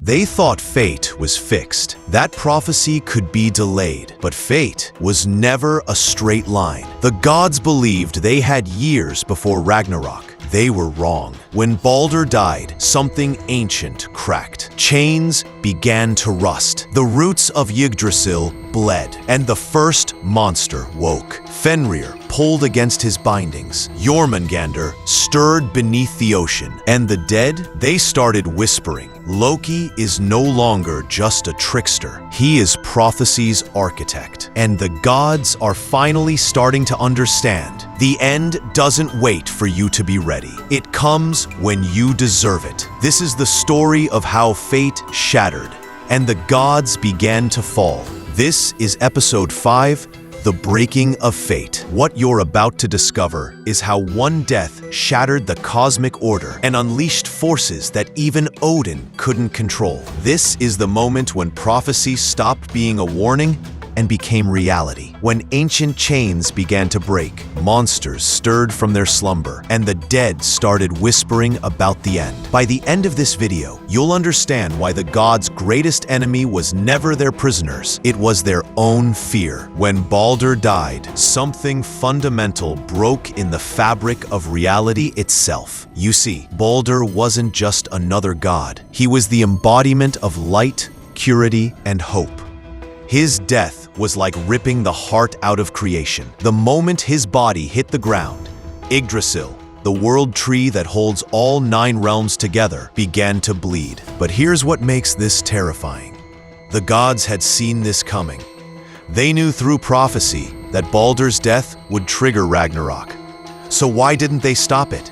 They thought fate was fixed. That prophecy could be delayed, but fate was never a straight line. The gods believed they had years before Ragnarok. They were wrong. When Baldur died, something ancient cracked. Chains began to rust. The roots of Yggdrasil bled, and the first monster woke. Fenrir pulled against his bindings. Jormungandr stirred beneath the ocean, and the dead, they started whispering. Loki is no longer just a trickster. He is prophecy's architect, and the gods are finally starting to understand. The end doesn't wait for you to be ready. It comes when you deserve it. This is the story of how fate shattered, and the gods began to fall. This is episode 5, The Breaking of Fate. What you're about to discover is how one death shattered the cosmic order and unleashed forces that even Odin couldn't control. This is the moment when prophecy stopped being a warning and became reality. When ancient chains began to break, monsters stirred from their slumber, and the dead started whispering about the end. By the end of this video, you'll understand why the gods' greatest enemy was never their prisoners. It was their own fear. When Baldur died, something fundamental broke in the fabric of reality itself. You see, Baldur wasn't just another god. He was the embodiment of light, purity, and hope. His death was like ripping the heart out of creation. The moment his body hit the ground, Yggdrasil, the world tree that holds all 9 realms together, began to bleed. But here's what makes this terrifying. The gods had seen this coming. They knew through prophecy that Baldur's death would trigger Ragnarok. So why didn't they stop it?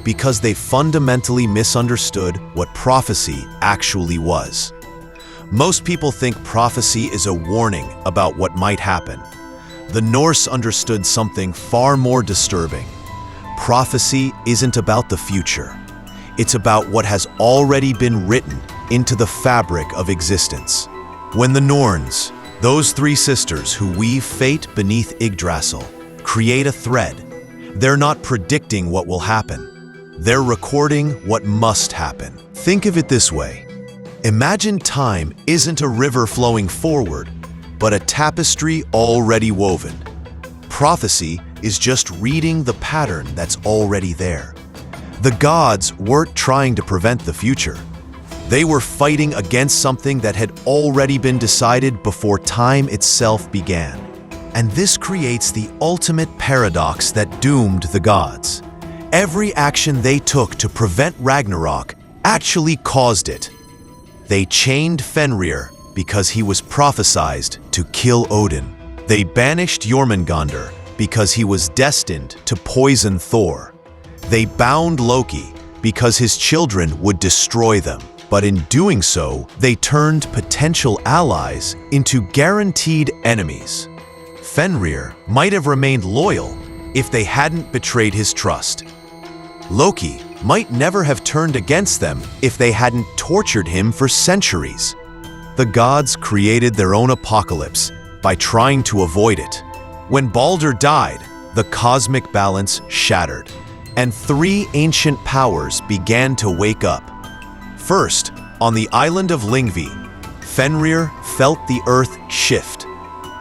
Because they fundamentally misunderstood what prophecy actually was. Most people think prophecy is a warning about what might happen. The Norse understood something far more disturbing. Prophecy isn't about the future. It's about what has already been written into the fabric of existence. When the Norns, those 3 sisters who weave fate beneath Yggdrasil, create a thread, they're not predicting what will happen. They're recording what must happen. Think of it this way. Imagine time isn't a river flowing forward, but a tapestry already woven. Prophecy is just reading the pattern that's already there. The gods weren't trying to prevent the future. They were fighting against something that had already been decided before time itself began. And this creates the ultimate paradox that doomed the gods. Every action they took to prevent Ragnarok actually caused it. They chained Fenrir because he was prophesized to kill Odin. They banished Jormungandr because he was destined to poison Thor. They bound Loki because his children would destroy them. But in doing so, they turned potential allies into guaranteed enemies. Fenrir might have remained loyal if they hadn't betrayed his trust. Loki might never have turned against them if they hadn't tortured him for centuries. The gods created their own apocalypse by trying to avoid it. When Baldur died, the cosmic balance shattered, and 3 ancient powers began to wake up. First, on the island of Lyngvi, Fenrir felt the earth shift.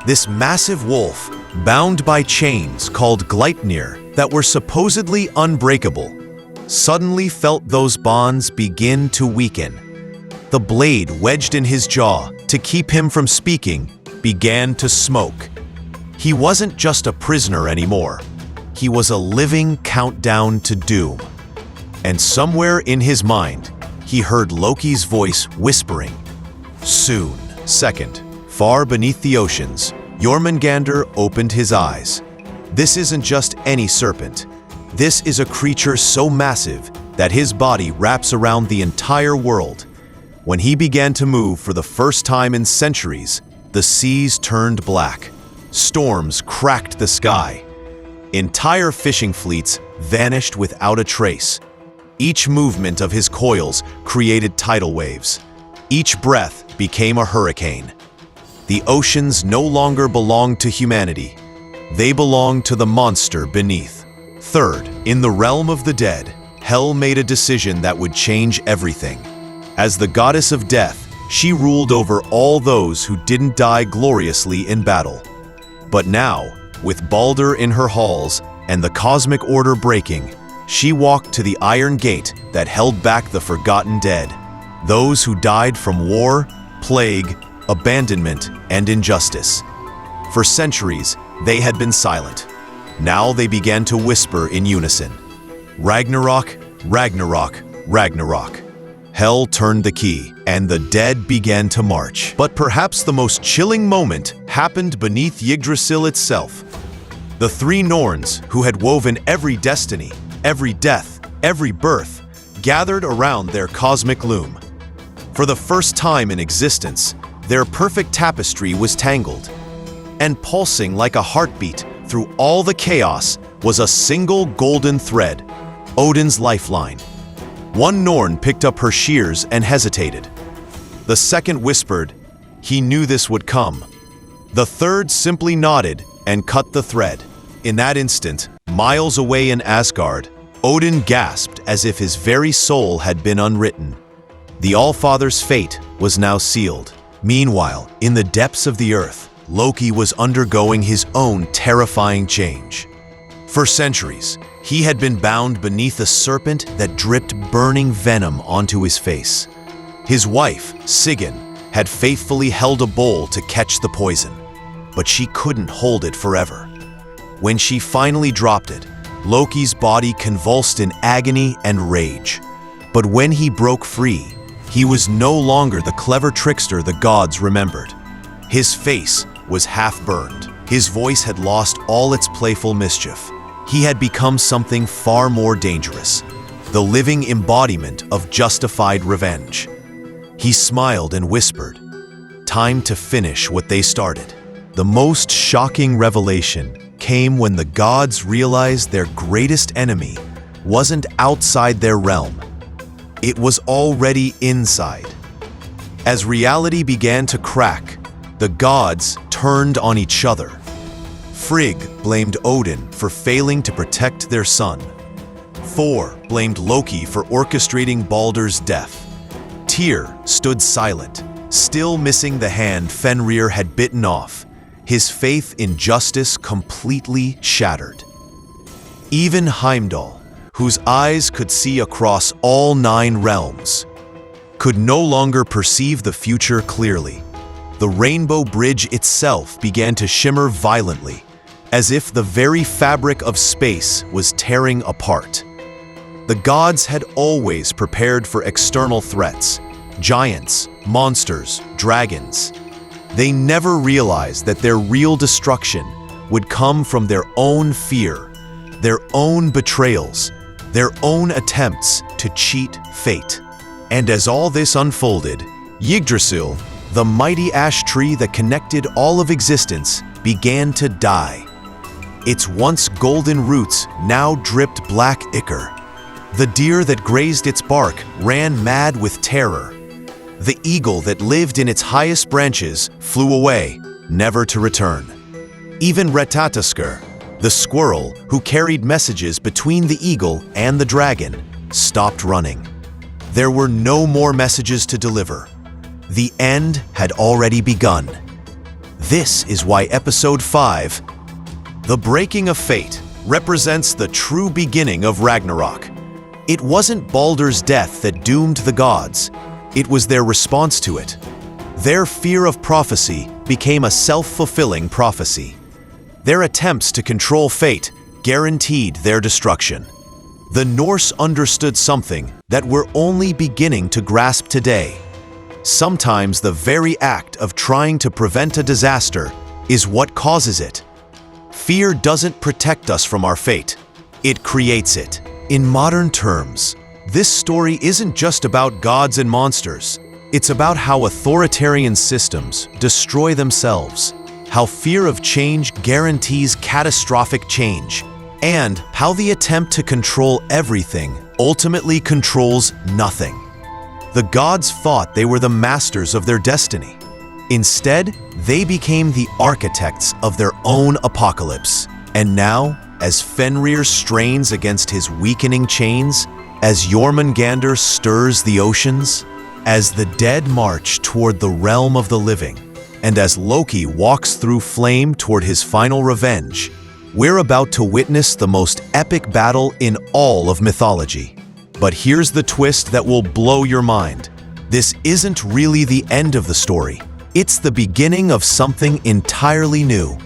This massive wolf, bound by chains called Gleipnir that were supposedly unbreakable, suddenly felt those bonds begin to weaken. The blade wedged in his jaw to keep him from speaking began to smoke. He wasn't just a prisoner anymore. He was a living countdown to doom. And somewhere in his mind, he heard Loki's voice whispering, "Soon." Second, far beneath the oceans, Jormungandr opened his eyes. This isn't just any serpent. This is a creature so massive that his body wraps around the entire world. When he began to move for the first time in centuries, the seas turned black. Storms cracked the sky. Entire fishing fleets vanished without a trace. Each movement of his coils created tidal waves. Each breath became a hurricane. The oceans no longer belonged to humanity. They belonged to the monster beneath. Third, in the realm of the dead, Hell made a decision that would change everything. As the goddess of death, she ruled over all those who didn't die gloriously in battle. But now, with Baldur in her halls and the cosmic order breaking, she walked to the iron gate that held back the forgotten dead, those who died from war, plague, abandonment, and injustice. For centuries, they had been silent. Now they began to whisper in unison. Ragnarok, Ragnarok, Ragnarok. Hell turned the key, and the dead began to march. But perhaps the most chilling moment happened beneath Yggdrasil itself. The three Norns, who had woven every destiny, every death, every birth, gathered around their cosmic loom. For the first time in existence, their perfect tapestry was tangled, and pulsing like a heartbeat through all the chaos was a single golden thread, Odin's lifeline. One Norn picked up her shears and hesitated. The second whispered, he knew this would come. The third simply nodded and cut the thread. In that instant, miles away in Asgard, Odin gasped as if his very soul had been unwritten. The Allfather's fate was now sealed. Meanwhile, in the depths of the earth, Loki was undergoing his own terrifying change. For centuries, he had been bound beneath a serpent that dripped burning venom onto his face. His wife, Sigyn, had faithfully held a bowl to catch the poison, but she couldn't hold it forever. When she finally dropped it, Loki's body convulsed in agony and rage. But when he broke free, he was no longer the clever trickster the gods remembered. His face was half-burned. His voice had lost all its playful mischief. He had become something far more dangerous, the living embodiment of justified revenge. He smiled and whispered, "Time to finish what they started." The most shocking revelation came when the gods realized their greatest enemy wasn't outside their realm. It was already inside. As reality began to crack, the gods turned on each other. Frigg blamed Odin for failing to protect their son. Thor blamed Loki for orchestrating Baldur's death. Tyr stood silent, still missing the hand Fenrir had bitten off, his faith in justice completely shattered. Even Heimdall, whose eyes could see across all 9 realms, could no longer perceive the future clearly. The Rainbow Bridge itself began to shimmer violently, as if the very fabric of space was tearing apart. The gods had always prepared for external threats, giants, monsters, dragons. They never realized that their real destruction would come from their own fear, their own betrayals, their own attempts to cheat fate. And as all this unfolded, Yggdrasil, the mighty ash tree that connected all of existence, began to die. Its once golden roots now dripped black ichor. The deer that grazed its bark ran mad with terror. The eagle that lived in its highest branches flew away, never to return. Even Retataskr, the squirrel who carried messages between the eagle and the dragon, stopped running. There were no more messages to deliver. The end had already begun. This is why Episode 5, The Breaking of Fate, represents the true beginning of Ragnarok. It wasn't Baldur's death that doomed the gods. It was their response to it. Their fear of prophecy became a self-fulfilling prophecy. Their attempts to control fate guaranteed their destruction. The Norse understood something that we're only beginning to grasp today. Sometimes the very act of trying to prevent a disaster is what causes it. Fear doesn't protect us from our fate. It creates it. In modern terms, this story isn't just about gods and monsters. It's about how authoritarian systems destroy themselves, how fear of change guarantees catastrophic change, and how the attempt to control everything ultimately controls nothing. The gods thought they were the masters of their destiny. Instead, they became the architects of their own apocalypse. And now, as Fenrir strains against his weakening chains, as Jormungandr stirs the oceans, As the dead march toward the realm of the living, and as Loki walks through flame toward his final revenge, we're about to witness the most epic battle in all of mythology. But here's the twist that will blow your mind. This isn't really the end of the story. It's the beginning of something entirely new.